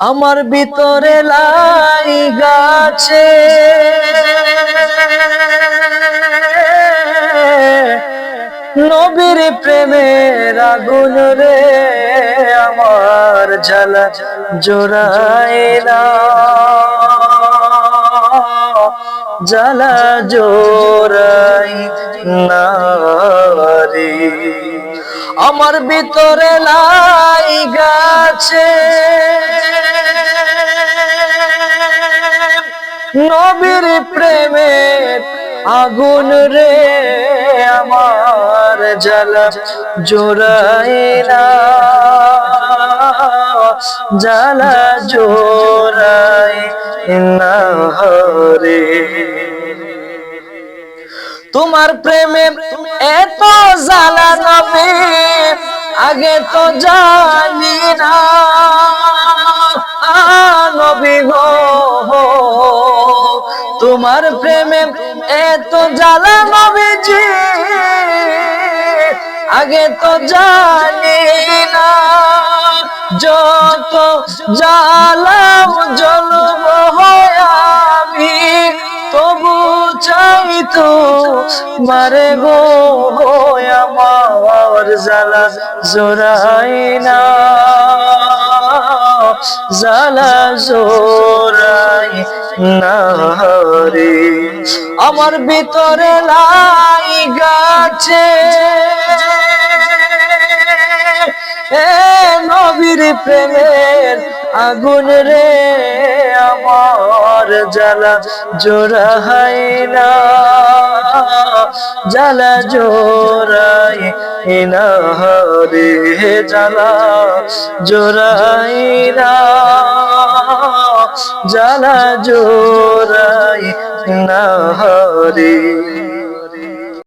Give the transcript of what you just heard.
আমার ভিতরে লাইগাছে নবীর প্রেমের আগুন রে, আমার জ্বালা জোড়ায় না, জ্বালা জোড়াই না রে। আমার ভিতরে লাইগাছে নবীর প্রেমের আগুন রে, আমার জ্বালা জোড়ায় না, জ্বালা জোড়ায় না রে। তোমার প্রেমে এত জ্বালা নবী আগে তো জানি না, নবী গো তোমার প্রেমে এত জ্বালা নবীজি আগে তো জানি না, যত জ্বালাম জ্বলব আমি তবু চাই তো মারে গো, আমার জ্বালা জোড়াই না, জ্বালা জোড়াই না রে। আমার ভিতরে লাইগাছে নবীর প্রেমের আগুন রে, আমার জ্বালা জোড়াই না, জ্বালা জোড়াই না রে, জ্বালা জোড়াই না, জ্বালা জোড়াই না রে।